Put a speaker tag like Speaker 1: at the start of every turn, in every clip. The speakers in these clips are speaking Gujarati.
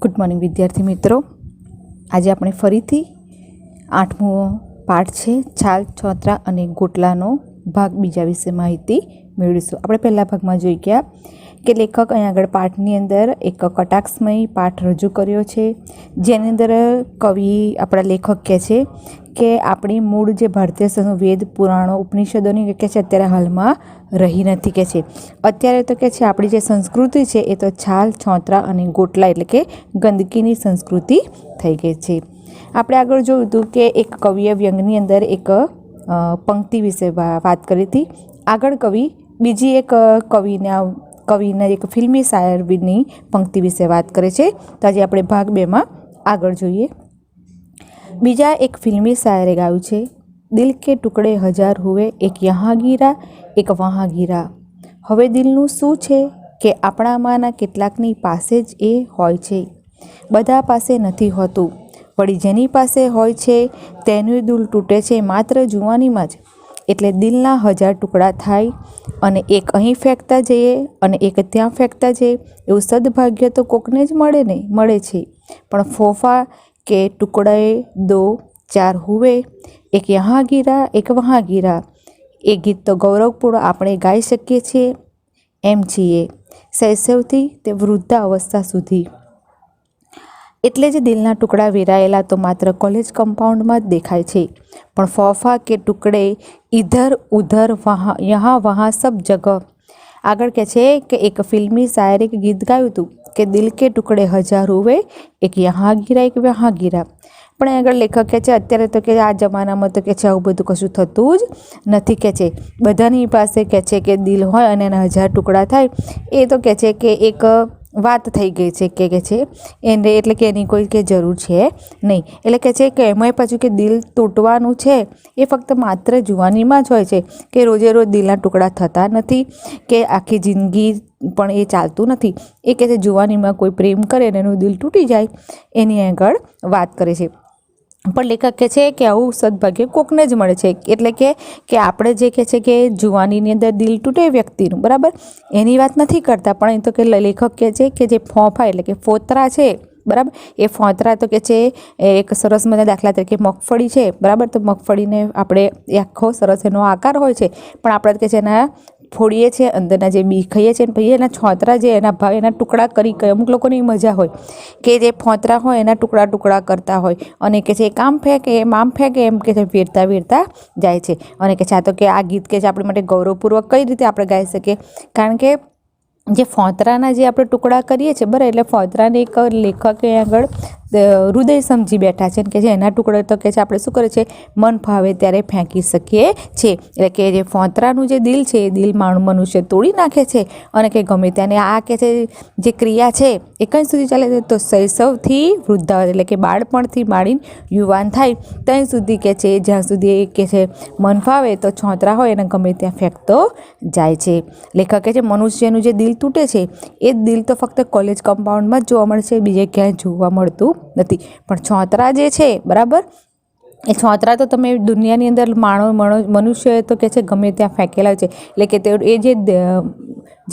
Speaker 1: ગુડ મોર્નિંગ વિદ્યાર્થી મિત્રો, આજે આપણે ફરીથી 8મો પાઠ છે છાલ, છોતરા અને ગોટલાનો ભાગ બીજા વિશે માહિતી મેળવીશું. આપણે પહેલા ભાગમાં જોઈ ગયા કે લેખક અહીં આગળ પાઠની અંદર એક કટાક્ષમય પાઠ રજૂ કર્યો છે, જેની અંદર કવિ આપણા લેખક કહે છે કે આપણી મૂળ જે ભારતીય સંસ્કૃતિ, વેદ, પુરાણો, ઉપનિષદોની કહે છે અત્યારે હાલમાં રહી નથી. કહે છે અત્યારે તો કહે છે આપણી જે સંસ્કૃતિ છે એ તો છાલ, છોતરા અને ગોટલા એટલે કે ગંદકીની સંસ્કૃતિ થઈ ગઈ છે. આપણે આગળ જોયું હતું કે એક કવિએ વ્યંગની અંદર એક પંક્તિ વિશે વાત કરી હતી. આગળ કવિ બીજી એક કવિના એક ફિલ્મી શાયરીની પંક્તિ વિશે વાત કરે છે. તો આજે આપણે ભાગ 2માં આગળ જોઈએ. બીજા એક ફિલ્મી શાયરે ગાયું છે, દિલ કે ટુકડે હજાર હુએ, એક યહાં ગીરા એક વહાં ગીરા. હવે દિલનું શું છે કે આપણામાંના કેટલાકની પાસે જ એ હોય છે, બધા પાસે નથી હોતું. વળી જેની પાસે હોય છે તેનું દિલ તૂટે છે માત્ર જુવાનીમાં જ. એટલે દિલના 1000 ટુકડા થાય અને એક અહીં ફેંકતા જઈએ અને એક ત્યાં ફેંકતા જઈએ. એવું સદભાગ્ય તો કોકને જ મળે છે. પણ ફોફા કે ટુકડે દો ચાર હુએ, એક યહાં ગીરા એક વહાં ગીરા. એ ગીત તો ગૌરવપૂર્ણ આપણે ગાઈ શકીએ છીએ એમ છીએ, શૈશવથી તે વૃદ્ધા અવસ્થા સુધી. એટલે જ દિલના ટુકડા વેરાયેલા તો માત્ર કોલેજ કમ્પાઉન્ડમાં જ દેખાય છે, પણ ફોફા કે ટુકડે ઇધર ઉધર યહાં વહાં સબ જગહ. આગળ કહે છે કે એક ફિલ્મી શાયરે ગીત ગાયું હતું કે દિલ કે ટુકડે હજાર હુએ, એક યહાં ગીરા એક વહાં ગીરા. પણ આગળ લેખક કહે છે અત્યારે તો કે આ જમાનામાં તો કે છે આવું બધું કશું થતું જ નથી. કહે છે બધાની પાસે કહે છે કે દિલ હોય અને એના 1000 ટુકડા થાય, એ તો કહે છે કે એક વાત થઈ ગઈ છે કે છે એને, એટલે કે એની કોઈ કે જરૂર છે નહીં. એટલે કહે છે કે એમાંય પાછું કે દિલ તૂટવાનું છે એ ફક્ત માત્ર જુવાનીમાં જ હોય છે, કે રોજે રોજ દિલના ટુકડા થતા નથી, કે આખી જિંદગી પણ એ ચાલતું નથી. એ કહે છે જુવાનીમાં કોઈ પ્રેમ કરે ને એનું દિલ તૂટી જાય એની આગળ વાત કરે છે. પણ લેખક કહે છે કે આવું સદભાગ્ય કોકને જ મળે છે. એટલે કે આપણે જે કહે છે કે જુવાનીની અંદર દિલ તૂટે વ્યક્તિનું, બરાબર, એની વાત નથી કરતા. પણ એ તો કે લેખક કહે છે કે જે ફોફા એટલે કે ફોતરા છે, બરાબર, એ ફોતરા તો કે છે એક સરસ મજા, દાખલા તરીકે મગફળી છે, બરાબર, તો મગફળીને આપણે આખો સરસ એનો આકાર હોય છે, પણ આપણે કે છે એના ફોડીએ છીએ, અંદરના જે બી ખાઈએ છીએ, પછી એના છોતરા જે એના ભાગ એના ટુકડા કરી અમુક લોકોની મજા હોય કે જે ફોતરા હોય એના ટુકડા કરતા હોય અને કે છે કામ ફેંકે એમ આમ ફેંકે એમ કે છે વેરતા જાય છે. અને કે છે આ તો કે આ ગીત કે છે આપણી માટે ગૌરવપૂર્વક કઈ રીતે આપણે ગાઈ શકીએ, કારણ કે જે ફોતરાના જે આપણે ટુકડા કરીએ છીએ, બરાબર, એટલે ફોતરાને એક લેખકે આગળ હૃદય સમજી બેઠા છે કે છે એના ટુકડે તો કે છે આપણે શું કરે છે મન ફાવે ત્યારે ફેંકી શકીએ છીએ. એટલે કે જે ફોતરાનું જે દિલ છે એ દિલ મનુષ્ય તોડી નાખે છે અને કે ગમે તેને આ કે છે જે ક્રિયા છે એ કઈ સુધી ચાલે છે, તો શૈશવથી વૃદ્ધાવસ્થા એટલે કે બાળપણથી માંડીને યુવાન થાય ત્યાં સુધી કે છે, જ્યાં સુધી એ કે છે મન ફાવે તો છોતરા હોય એને ગમે ત્યાં ફેંકતો જાય છે. લેખક કહે છે મનુષ્યનું જે દિલ તૂટે છે એ દિલ તો ફક્ત કોલેજ કમ્પાઉન્ડમાં જ જોવા મળશે, બીજે ક્યાંય જોવા મળતું નથી. પણ છોતરા જે છે, બરાબર, એ છોતરા તો તમે દુનિયાની અંદર મનુષ્ય તો કે છે ગમે ત્યાં ફેંકેલા છે. એટલે કે તે એ જે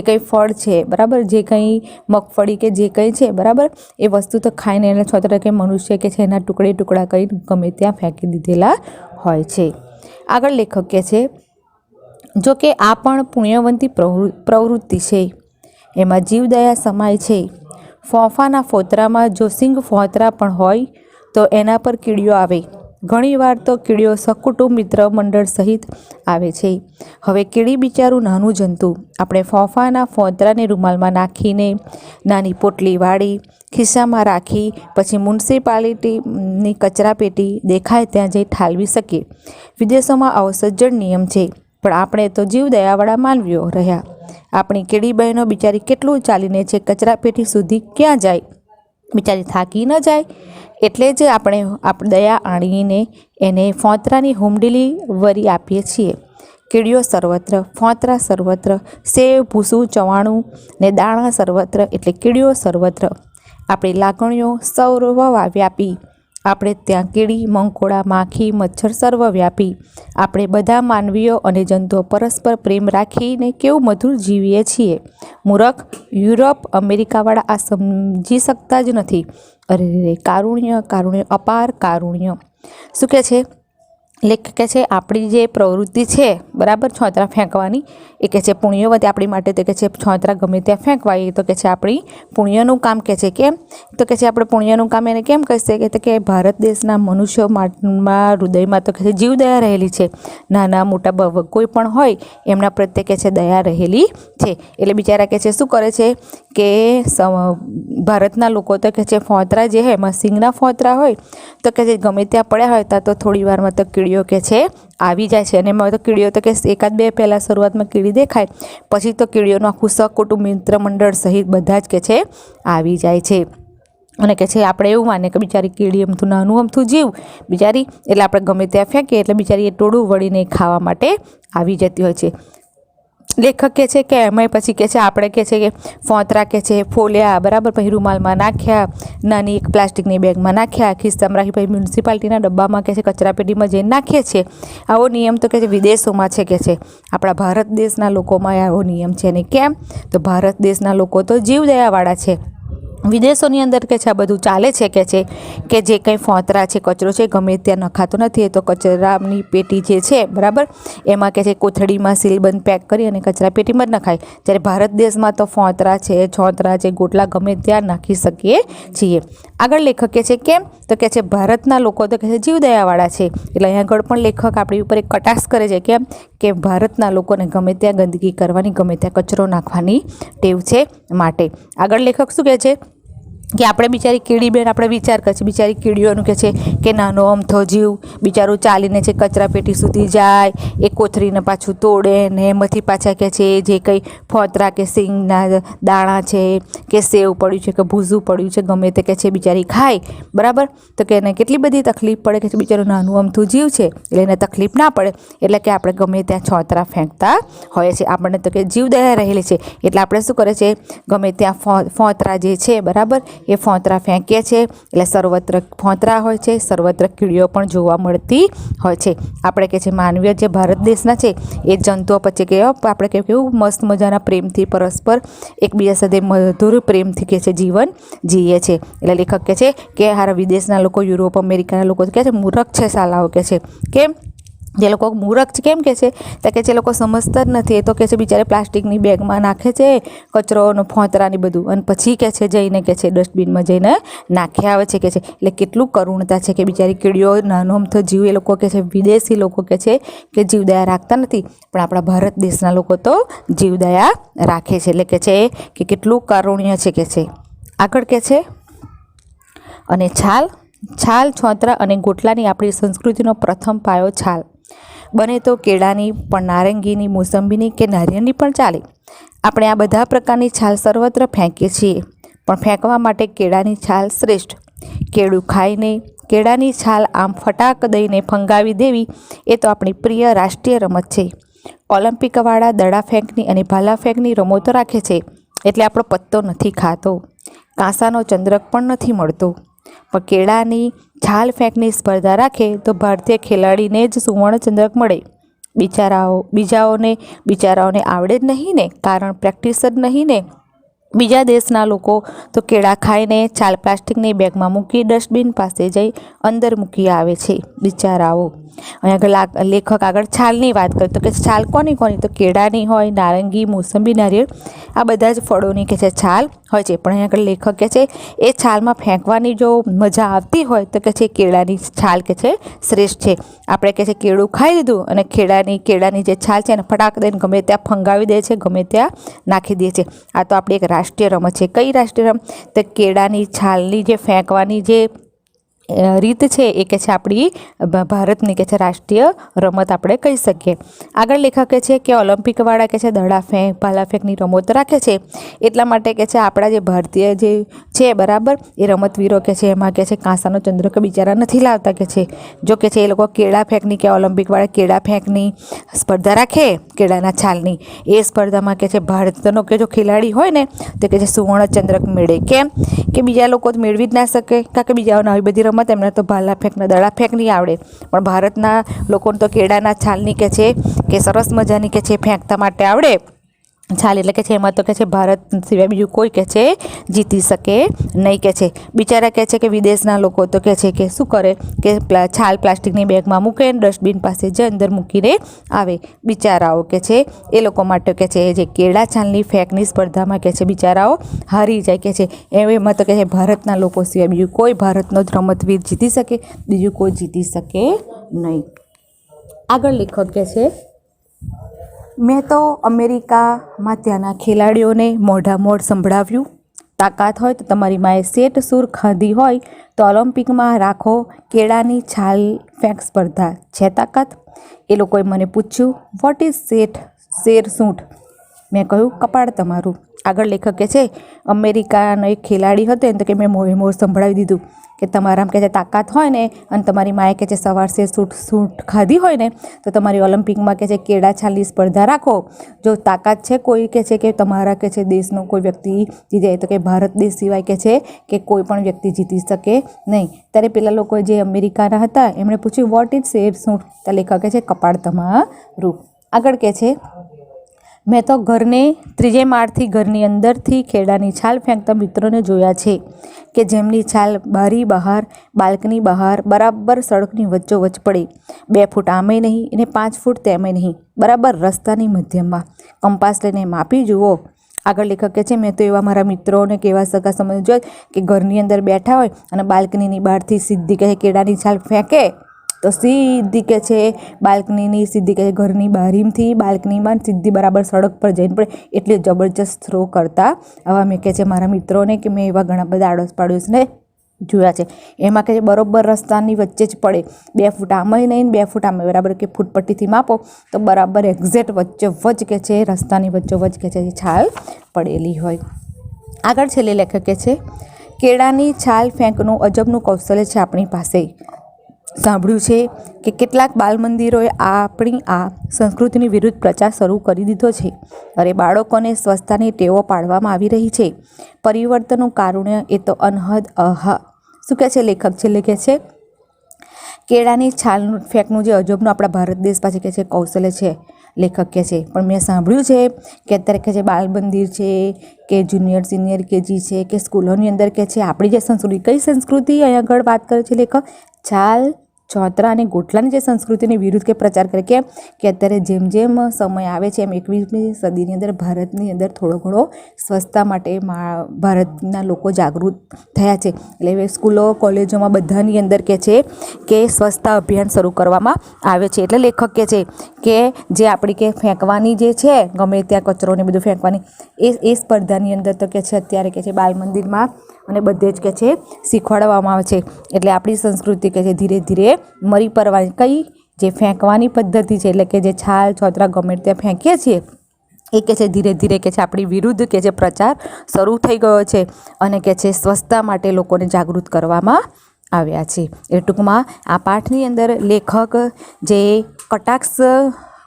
Speaker 1: કંઈ ફળ છે, બરાબર, જે કંઈ મગફળી કે જે કંઈ છે, બરાબર, એ વસ્તુ તો ખાઈને એને છોતરા કે મનુષ્ય કે છે એના ટુકડા કરી ગમે ત્યાં ફેંકી દીધેલા હોય છે. આગળ લેખક કહે છે જો કે આ પણ પુણ્યવંતી પ્રવૃત્તિ છે, એમાં જીવદયા સમાય છે. ફોફાના ફોતરામાં જો સિંગ ફોતરા પણ હોય તો એના પર કીડીઓ આવે. ઘણીવાર તો કીડીઓ સકુટુંબ મિત્ર મંડળ સહિત આવે છે. હવે કીડી બિચારું નાનું જંતુ, આપણે ફોફાના ફોતરાને રૂમાલમાં નાખીને નાની પોટલી વાળી ખિસ્સામાં રાખી પછી મ્યુનિસિપાલિટીની કચરાપેટી દેખાય ત્યાં જઈ ઠાલવી શકીએ. વિદેશોમાં આવો સજ્જડ નિયમ છે, પણ આપણે તો જીવ દયાવાળા માનવીઓ રહ્યા. આપણી કીડી બહેનો બિચારી કેટલું ચાલીને છે કચરાપેટી સુધી ક્યાં જાય, બિચારી થાકી ન જાય. એટલે જ આપણે દયા આણીને એને ફોતરાની હોમ ડિલિવરી આપીએ છીએ. કીડીઓ સર્વત્ર, ફોતરા સર્વત્ર, સેવ ભૂસું ચવાણું ને દાણા સર્વત્ર, એટલે કીડીઓ સર્વત્ર. આપણી લાગણીઓ સૌરવ્યાપી આપણે ત્યાં કીડી, મંકોડા, માખી, મચ્છર સર્વવ્યાપી. આપણે બધા માનવીઓ અને જંતુઓ પરસ્પર પ્રેમ રાખીને કેવું મધુર જીવીએ છીએ. મૂરખ યુરોપ અમેરિકાવાળા આ સમજી શકતા જ નથી. અરે રે, કારુણ્ય, કારુણ્ય, અપાર કારુણ્ય. શું કહે છે લેખક? કહે છે આપણી જે પ્રવૃત્તિ છે બરાબર છોતરા ફેંકવાની, એ કહે છે પુણ્યવતી આપણી માટે. તો કહે છે છોતરા ગમે ત્યાં ફેંકવાય, તો કહે છે આપણી પુણ્યનું કામ. કહે છે કેમ? તો કહે છે આપણે પુણ્યનું કામ એને કેમ કહેશે કે ભારત દેશના મનુષ્યો માં હૃદયમાં તો કહે છે જીવદયા રહેલી છે. નાના મોટા કોઈ પણ હોય એમના પ્રત્યે કહે છે દયા રહેલી છે. એટલે બિચારા કહે છે શું કરે છે કે ભારતના લોકો તો કહે છે ફોતરા જે હોય એમાં સિંગના ફોતરા હોય તો કહે છે ગમે ત્યાં પડ્યા હોય ત્યાં તો થોડી વારમાં તો કીડીઓ કહે છે આવી જાય છે. અને એમાં તો કીડીઓ તો કે એકાદ બે પહેલાં શરૂઆતમાં કીડી દેખાય, પછી તો કીડીઓનું આખું સહકુટુંબ મિત્ર મંડળ સહિત બધા જ કહે છે આવી જાય છે. અને કહે છે આપણે એવું માને કે બિચારી કીડી અમથું નાનું અમથું જીવ બિચારી, એટલે આપણે ગમે ત્યાં ફેંકીએ એટલે બિચારી એ ટોળું વળીને ખાવા માટે આવી જતી હોય છે. લેખક કહે છે કે એમાંય પછી કહે છે આપણે કહે છે કે ફોતરા કહે છે ફોલ્યા બરાબર, પછી રૂમાલમાં નાખ્યા, નાની એક પ્લાસ્ટિકની બેગમાં નાખ્યા, ખિસ્સામાં રાખી પછી મ્યુનિસિપાલિટીના ડબ્બામાં કહે છે કચરાપેટીમાં જઈને નાખીએ છીએ. આવો નિયમ તો કહે છે વિદેશોમાં છે. કહે છે આપણા ભારત દેશના લોકોમાં આવો નિયમ છે. ને કેમ? તો ભારત દેશના લોકો તો જીવદયાવાળા છે. વિદેશોની અંદર કે છે આ બધું ચાલે છે. કે છે કે જે કંઈ ફોતરા છે, કચરો છે, ગમે ત્યાં નખાતો નથી. એ તો કચરાની પેટી જે છે બરાબર, એમાં કે છે કોથળીમાં સીલબંધ પેક કરી અને કચરા પેટીમાં જ નખાય. જ્યારે ભારત દેશમાં તો ફોતરા છે, છોતરા છે, ગોટલા ગમે ત્યાં નાખી શકીએ છીએ. આગળ લેખક કહે છે કેમ? તો કહે છે ભારતના લોકો તો કહે છે જીવદયાવાળા છે. એટલે અહીંયા આગળ પણ લેખક આપણી ઉપર એક કટાક્ષ કરે છે. કેમ? કે ભારતના લોકોને ગમે ત્યાં ગંદકી કરવાની, ગમે ત્યાં કચરો નાખવાની ટેવ છે માટે. આગળ લેખક શું કહે છે કે આપણે બિચારી કીડી બેન આપણે વિચાર કરીએ બિચારી કીડીઓનું કહે છે કે નાનો અમથો જીવ બિચારું ચાલીને છે કચરા પેટી સુધી જાય, એ કોથળીને પાછું તોડે ને એમાંથી પાછા કહે છે જે કંઈ ફોતરા કે સિંગના દાણા છે કે સેવ પડ્યું છે કે ભૂસું પડ્યું છે ગમે તે કહે છે બિચારી ખાય બરાબર. તો કે એને કેટલી બધી તકલીફ પડે. કે બિચારું નાનું અમથું જીવ છે એટલે એને તકલીફ ના પડે, એટલે કે આપણે ગમે ત્યાં છોતરા ફેંકતા હોય છે. આપણને તો કે જીવદયા રહેલી છે એટલે આપણે શું કરે છે ગમે ત્યાં ફોતરા જે છે બરાબર એ ફોતરા ફેંકીએ છીએ. એટલે સર્વત્ર ફોતરા હોય છે, સર્વત્ર કીડીઓ પણ જોવા મળતી હોય છે. આપણે કહે છે માનવીય જે ભારત દેશના છે એ જંતુઓ પછી કે આપણે કેવું મસ્ત મજાના પ્રેમથી પરસ્પર એકબીજા સાથે મધુર પ્રેમથી કહે છે જીવન જીવીએ છીએ. એટલે લેખક કહે છે કે હારા વિદેશના લોકો, યુરોપ અમેરિકાના લોકો કહે છે મૂર્ખ છે સાલાઓ. કહે છે કેમ? જે લોકો મૂર્ખ છે કેમ કહે છે? તો કે જે લોકો સમજતા જ નથી. એ તો કહે છે બિચારે પ્લાસ્ટિકની બેગમાં નાખે છે કચરોનો ફોતરાની બધું, અને પછી કહે છે જઈને કહે છે ડસ્ટબિનમાં જઈને નાખી આવે છે. કહે છે એટલે કેટલું કરુણતા છે કે બિચારી કીડીઓ નાનો અમથો જીવ એ લોકો કહે છે વિદેશી લોકો કહે છે કે જીવદયા રાખતા નથી, પણ આપણા ભારત દેશના લોકો તો જીવદયા રાખે છે. એટલે કહે છે કે કેટલું કારુણ્ય છે. કહે છે આગળ કહે છે અને છાલ, છોતરા અને ગોટલાની આપણી સંસ્કૃતિનો પ્રથમ પાયો છાલ. બને તો કેળાની પણ, નારંગીની, મોસંબીની કે નારિયેળની પણ ચાલે. આપણે આ બધા પ્રકારની છાલ સર્વત્ર ફેંકીએ છીએ, પણ ફેંકવા માટે કેળાની છાલ શ્રેષ્ઠ. કેળું ખાઈને કેળાની છાલ આમ ફટાક દઈને ફંગાવી દેવી એ તો આપણી પ્રિય રાષ્ટ્રીય રમત છે. ઓલિમ્પિકવાળા દડા ફેંકની અને ભાલા ફેંકની રમતો રાખે છે એટલે આપણો પત્તો નથી ખાતો, કાંસાનો ચંદ્રક પણ નથી મળતો. પણ કેળાની છાલ ફેંકની સ્પર્ધા રાખે તો ભારતીય ખેલાડીને જ સુવર્ણચંદ્રક મળે. બીજાઓને આવડે જ નહીં ને, કારણ પ્રેક્ટિસ જ નહીં ને. બીજા દેશના લોકો તો કેળા ખાઈને છાલ પ્લાસ્ટિકની બેગમાં મૂકી ડસ્ટબિન પાસે જઈ અંદર મૂકી આવે છે બિચારાઓ. અહીંયા આગળ લેખક આગળ છાલની વાત કરે તો કે છાલ કોની? તો કેળાની હોય, નારંગી, મોસંબી, નારિયેળ આ બધા જ ફળોની કે છે છાલ હોય છે. પણ અહીંયા આગળ લેખક કહે છે એ છાલમાં ફેંકવાની જો મજા આવતી હોય તો કે છે કેળાની છાલ કે છે શ્રેષ્ઠ છે. આપણે કે છે કેળું ખાઈ લીધું અને કેળાની જે છાલ છે એને ફટાક દઈને ગમે ત્યાં ફંગાવી દે છે, ગમે ત્યાં નાખી દે છે. આ તો આપણી એક રાષ્ટ્રીય રમત છે. કઈ રાષ્ટ્રીય રમત? તો કેળાની છાલની જે ફેંકવાની જે રીત છે એ કે છે આપણી ભારતની કે છે રાષ્ટ્રીય રમત આપણે કહી શકીએ. આગળ લેખક કહે છે કે ઓલિમ્પિકવાળા કે છે દડા ફેંક, ભાલા ફેંકની રમતો રાખે છે એટલા માટે કે છે આપણા જે ભારતીય જે છે, બરાબર. એ રમતવીરો કે છે એમાં કે છે કાંસાનો ચંદ્રક બિચારા નથી લાવતા કે છે. જો કે છે એ લોકો કેળા ફેંકની કે ઓલિમ્પિકવાળા કેળા ફેંકની સ્પર્ધા રાખે કેળાના છાલની, એ સ્પર્ધામાં કે છે ભારતનો કે જો ખેલાડી હોય ને તો કે છે સુવર્ણ ચંદ્રક મેળવે. કેમ કે બીજા લોકો તો મેળવી જ ના શકે, કારણ કે બીજાઓને આવી બધી રમત એમને તો ભાલા ફેંકના દડા ફેંક નહીં આવડે, પણ ભારતના લોકોને તો કેળાના છાલની કે છે કે સરસ મજાની કે છે ફેંકતા માટે આવડે છાલ. એટલે કે છે એમાં તો કે છે ભારત સિવાય બીજું કોઈ કે છે જીતી શકે નહીં કે છે. બિચારા કે છે કે વિદેશના લોકો તો કે છે કે શું કરે કે છાલ પ્લાસ્ટિકની બેગમાં મૂકે, ડસ્ટબિન પાસે જ અંદર મૂકીને આવે. બિચારાઓ કે છે એ લોકો માટે કે છે જે કેળા છાલની ફેંકની સ્પર્ધામાં કે છે બિચારાઓ હારી જાય કે છે. એમાં તો કે છે ભારતના લોકો સિવાય બીજું કોઈ ભારતનો જ રમતવીર જીતી શકે, બીજું કોઈ જીતી શકે નહીં. આગળ લેખક કે છે મેં તો અમેરિકામાં ત્યાંના ખેલાડીઓને મોઢામોઢ સંભળાવ્યું, તાકાત હોય તો તમારી માએ શેઠ સૂર ખાધી હોય તો ઓલિમ્પિકમાં રાખો કેળાની છાલ ફેંક સ્પર્ધા, છે તાકાત? એ લોકોએ મને પૂછ્યું વોટ ઇઝ શેર સૂંઠ? મેં કહ્યું કપાળ તમારું. આગળ લેખક કે છે અમેરિકાનો એક ખેલાડી હતો એને તો કે મેં મોઢ સંભળાવી દીધું કે તમારામાં કે છે તાકાત હોય ને અને તમારી માએ કે છે સવાર શેર સૂંઠ ખાધી હોય ને તો તમારી ઓલિમ્પિકમાં કે છે કેળા છાલની સ્પર્ધા રાખો. જો તાકાત છે કોઈ કે છે કે તમારા કે છે દેશનો કોઈ વ્યક્તિ જીતી જાય, તો કે ભારત દેશ સિવાય કે છે કે કોઈ પણ વ્યક્તિ જીતી શકે નહીં. ત્યારે પેલા લોકો જે અમેરિકાના હતા એમણે પૂછ્યું વોટ ઇઝ શેર સૂંઠ? તો લેખક કે છે કપાળ તમારું. આગળ કે છે મેં તો ઘરને ત્રીજે માળથી ઘરની અંદરથી કેળાની છાલ ફેંકતા મિત્રોને જોયા છે કે જેમની છાલ બારી બહાર બાલ્કની બહાર બરાબર સડકની વચ્ચોવચ્ચ પડે, 2 ફૂટ આમે નહીં અને 5 ફૂટ તેમે નહીં, બરાબર રસ્તાની મધ્યમાં. કંપાસ લઈને માપી જુઓ. આગળ લેખક કે છે મેં તો એવા મારા મિત્રોને કેવા સગા સંબંધીઓ જોયા કે ઘરની અંદર બેઠા હોય અને બાલ્કનીની બહારથી સીધી કે કેળાની છાલ ફેંકે તો સીધી કે છે બાલ્કનીની સીધી કે ઘરની બારીમાંથી બાલ્કનીમાં સીધી બરાબર સડક પર જઈને પડે, એટલે જબરજસ્ત થ્રો કરતા આવા મેં કે છે મારા મિત્રોને કે મેં એવા ઘણા બધા આડોશ પાડોશને જોયા છે. એમાં કે બરાબર રસ્તાની વચ્ચે જ પડે, 2 ફૂટ આમે નહીં 2 ફૂટ આમે, બરાબર કે ફૂટપટ્ટીથી માપો તો બરાબર એક્ઝેક્ટ વચ્ચોવચ્ચ કે છે રસ્તાની વચ્ચોવચ્ચ કે છે છાલ પડેલી હોય. આગળ છેલ્લે લેખક કે છે કેળાની છાલ ફેંકનું અજબનું કૌશલ્ય છે આપણી પાસે. સાંભળ્યું છે કે કેટલાક બાલ મંદિરોએ આપણી આ સંસ્કૃતિની વિરુદ્ધ પ્રચાર શરૂ કરી દીધો છે. અરે બાળકોને સ્વચ્છતાની ટેવો પાડવામાં આવી રહી છે. પરિવર્તનનું કારુણ્ય એ તો અનહદ શું કહે છે લેખક છેલ્લે કહે છે કેળાની છાલ ફેંકનું જે અજબનું આપણા ભારત દેશ પાસે કે છે કૌશલ્ય છે. લેખક કહે છે પણ મેં સાંભળ્યું છે કે અત્યારે કે છે બાલ મંદિર છે કે જુનિયર સિનિયર કેજી છે કે સ્કૂલોની અંદર કે છે આપણી જે સંસ્કૃતિ, કઈ સંસ્કૃતિ અહીં આગળ વાત કરે છે લેખક? છાલ ચોતરા અને ગોટલાની જે સંસ્કૃતિની વિરુદ્ધ કે પ્રચાર કરે. કેમ કે અત્યારે જેમ જેમ સમય આવે છે એમ 21મી સદીની અંદર ભારતની અંદર થોડો ઘણો સ્વચ્છતા માટે ભારતના લોકો જાગૃત થયા છે. એટલે હવે સ્કૂલો કોલેજોમાં બધાની અંદર કે છે કે સ્વચ્છતા અભિયાન શરૂ કરવામાં આવે છે. એટલે લેખક કે છે કે જે આપણી કે ફેંકવાની જે છે ગમે ત્યાં કચરોને બધું ફેંકવાની એ સ્પર્ધાની અંદર તો કે છે અત્યારે કે છે બાલ મંદિરમાં અને બધે જ કે છે શીખવાડવામાં આવે છે. એટલે આપણી સંસ્કૃતિ કે છે ધીરે ધીરે મરી પડવાની, કઈ જે ફેંકવાની પદ્ધતિ છે એટલે કે જે છાલ છોતરા ગમે ત્યાં ફેંકીએ છીએ એ કે છે ધીરે ધીરે કે છે આપણી વિરુદ્ધ કે છે પ્રચાર શરૂ થઈ ગયો છે અને કે છે સ્વચ્છતા માટે લોકોને જાગૃત કરવામાં આવ્યા છે. એ ટૂંકમાં આ પાઠની અંદર લેખક જે કટાક્ષ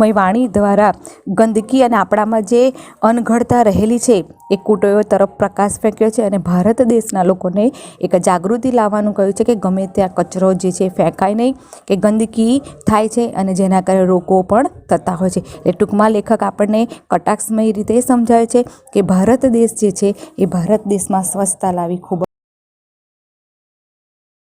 Speaker 1: મય વાણી દ્વારા ગંદકી અને આપણામાં જે અણઘડતા રહેલી છે એ કુટેવો તરફ પ્રકાશ ફેંક્યો છે અને ભારત દેશના લોકોને એક જાગૃતિ લાવવાનું કહ્યું છે કે ગમે ત્યાં કચરો જે છે ફેંકાય નહીં, કે ગંદકી થાય છે અને જેના કારણે રોગો પણ થતા હોય છે. એ ટૂંકમાં લેખક આપણને કટાક્ષમય રીતે સમજાવે છે કે ભારત દેશ જે છે એ ભારત દેશમાં સ્વચ્છતા લાવી ખૂબ